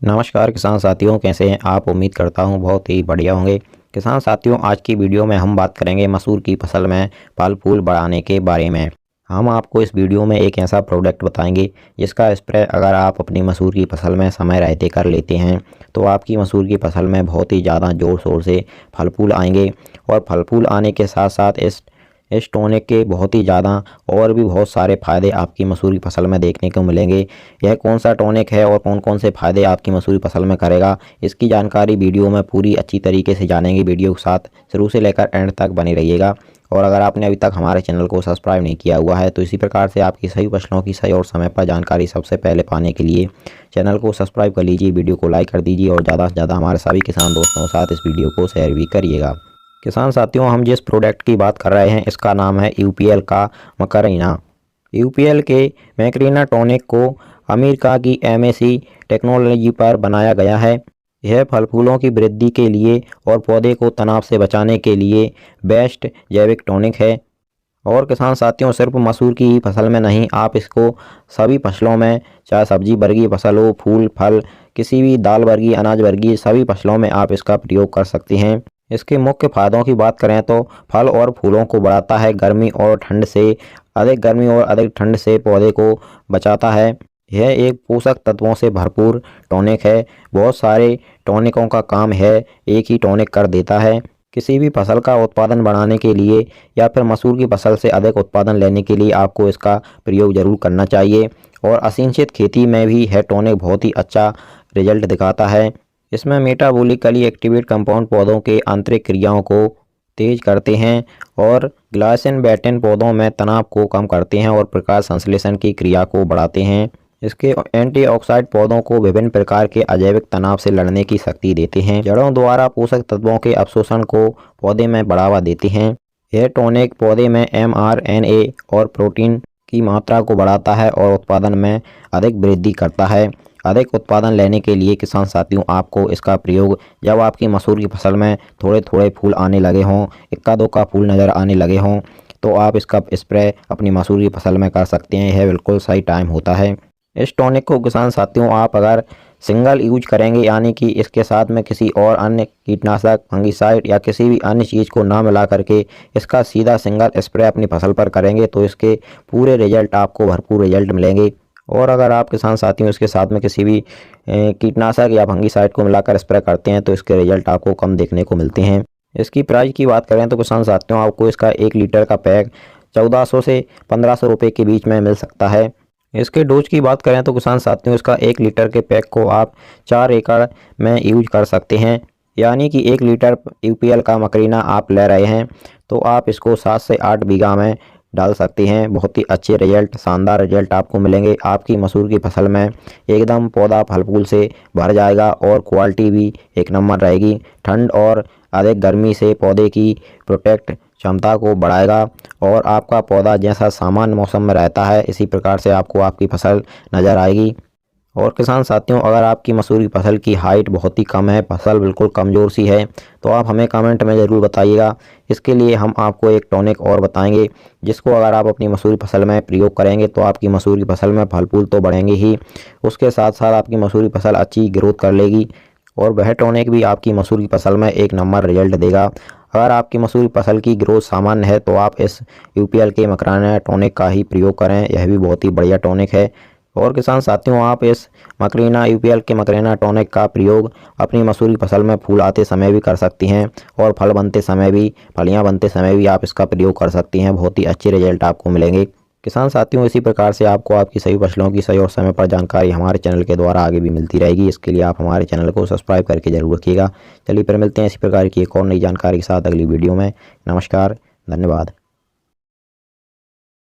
नमस्कार किसान साथियों, कैसे हैं आप। उम्मीद करता हूं बहुत ही बढ़िया होंगे। किसान साथियों, आज की वीडियो में हम बात करेंगे मसूर की फसल में फल फूल बढ़ाने के बारे में। हम आपको इस वीडियो में एक ऐसा प्रोडक्ट बताएंगे जिसका स्प्रे अगर आप अपनी मसूर की फसल में समय रहते कर लेते हैं तो आपकी मसूर की फसल में बहुत ही ज़्यादा ज़ोर शोर से फल फूल आएंगे। और फल फूल आने के साथ साथ इस टॉनिक के बहुत ही ज़्यादा और भी बहुत सारे फ़ायदे आपकी मसूर की फसल में देखने को मिलेंगे। यह कौन सा टॉनिक है और कौन कौन से फ़ायदे आपकी मसूर की फसल में करेगा, इसकी जानकारी वीडियो में पूरी अच्छी तरीके से जानेंगे। वीडियो के साथ शुरू से लेकर एंड तक बने रहिएगा। और अगर आपने अभी तक हमारे चैनल को सब्सक्राइब नहीं किया हुआ है तो इसी प्रकार से आपकी सभी फसलों की सही और समय पर जानकारी सबसे पहले पाने के लिए चैनल को सब्सक्राइब कर लीजिए, वीडियो को लाइक कर दीजिए और ज़्यादा से ज़्यादा हमारे सभी किसान दोस्तों के साथ इस वीडियो को शेयर भी करिएगा। किसान साथियों, हम जिस प्रोडक्ट की बात कर रहे हैं इसका नाम है यूपीएल का मकरीना। यूपीएल के मैक्रीना टॉनिक को अमेरिका की एमएसी टेक्नोलॉजी पर बनाया गया है। यह फल फूलों की वृद्धि के लिए और पौधे को तनाव से बचाने के लिए बेस्ट जैविक टॉनिक है। और किसान साथियों, सिर्फ मसूर की ही फसल में नहीं, आप इसको सभी फसलों में, चाहे सब्जी वर्गीय फसल हो, फूल फल, किसी भी दाल वर्गीय अनाज वर्गीय सभी फसलों में आप इसका प्रयोग कर सकते हैं। इसके मुख्य फायदों की बात करें तो फल और फूलों को बढ़ाता है, गर्मी और ठंड से, अधिक गर्मी और अधिक ठंड से पौधे को बचाता है। यह एक पोषक तत्वों से भरपूर टॉनिक है। बहुत सारे टॉनिकों का काम है एक ही टॉनिक कर देता है। किसी भी फसल का उत्पादन बढ़ाने के लिए या फिर मसूर की फसल से अधिक उत्पादन लेने के लिए आपको इसका प्रयोग जरूर करना चाहिए। और असिंचित खेती में भी यह टॉनिक बहुत ही अच्छा रिजल्ट दिखाता है। इसमें मेटाबॉलिकली एक्टिवेट कंपाउंड पौधों के आंतरिक क्रियाओं को तेज करते हैं और ग्लाइसिन बैटेन पौधों में तनाव को कम करते हैं और प्रकाश संश्लेषण की क्रिया को बढ़ाते हैं। इसके एंटीऑक्सीडेंट पौधों को विभिन्न प्रकार के अजैविक तनाव से लड़ने की शक्ति देते हैं। जड़ों द्वारा पोषक तत्वों के अवशोषण को पौधे में बढ़ावा देते हैं। यह टॉनिक पौधे में mRNA और प्रोटीन की मात्रा को बढ़ाता है और उत्पादन में अधिक वृद्धि करता है। अधिक उत्पादन लेने के लिए किसान साथियों, आपको इसका प्रयोग जब आपकी मसूर की फसल में थोड़े थोड़े फूल आने लगे हों, इक्का दुक्का फूल नज़र आने लगे हों, तो आप इसका स्प्रे अपनी मसूर की फसल में कर सकते हैं। यह बिल्कुल सही टाइम होता है। इस टॉनिक को किसान साथियों आप अगर सिंगल यूज करेंगे, यानी कि इसके साथ में किसी और अन्य कीटनाशक, फंगिसाइड या किसी भी अन्य चीज़ को ना मिला करके इसका सीधा सिंगल स्प्रे अपनी फसल पर करेंगे तो इसके पूरे रिजल्ट आपको भरपूर रिजल्ट मिलेंगे। और अगर आप किसान साथियों इसके साथ में किसी भी कीटनाशक या फंगिसाइड को मिलाकर स्प्रे करते हैं तो इसके रिजल्ट आपको कम देखने को मिलते हैं। इसकी प्राइस की बात करें तो किसान साथियों आपको इसका 1 लीटर का पैक 1400 से 1500 रुपये के बीच में मिल सकता है। इसके डोज की बात करें तो किसान साथियों इसका 1 लीटर के पैक को आप 4 एकड़ में यूज कर सकते हैं। यानी कि 1 लीटर यूपीएल का मकरीना आप ले रहे हैं तो आप इसको 7 से 8 बीघा में डाल सकते हैं। बहुत ही अच्छे रिजल्ट, शानदार रिजल्ट आपको मिलेंगे। आपकी मसूर की फसल में एकदम पौधा फल फूल से भर जाएगा और क्वालिटी भी एक नंबर रहेगी। ठंड और अधिक गर्मी से पौधे की प्रोटेक्ट क्षमता को बढ़ाएगा और आपका पौधा जैसा सामान्य मौसम में रहता है इसी प्रकार से आपको आपकी फसल नज़र आएगी। और किसान साथियों, अगर आपकी मसूर की फसल की हाइट बहुत ही कम है, फसल बिल्कुल कमज़ोर सी है, तो आप हमें कमेंट में ज़रूर बताइएगा। इसके लिए हम आपको एक टॉनिक और बताएंगे जिसको अगर आप अपनी मसूर की फसल में प्रयोग करेंगे तो आपकी मसूर की फसल में फल फूल तो बढ़ेंगे ही, उसके साथ साथ आपकी मसूर की फसल अच्छी ग्रोथ कर लेगी और वह टॉनिक भी आपकी मसूर की फसल में एक नंबर रिजल्ट देगा। अगर आपकी मसूर की फसल की ग्रोथ सामान्य है तो आप इस यूपीएल के मकरीना टॉनिक का ही प्रयोग करें, यह भी बहुत ही बढ़िया टॉनिक है। और किसान साथियों, आप इस मकरीना यूपीएल के मकरीना टॉनिक का प्रयोग अपनी मसूर की फसल में फूल आते समय भी कर सकती हैं और फल बनते समय भी, फलियां बनते समय भी आप इसका प्रयोग कर सकती हैं। बहुत ही अच्छे रिजल्ट आपको मिलेंगे। किसान साथियों, इसी प्रकार से आपको आपकी सभी फसलों की सही और समय पर जानकारी हमारे चैनल के द्वारा आगे भी मिलती रहेगी। इसके लिए आप हमारे चैनल को सब्सक्राइब करके जरूर रखिएगा। चलिए फिर मिलते हैं इसी प्रकार की एक और नई जानकारी के साथ अगली वीडियो में। नमस्कार, धन्यवाद।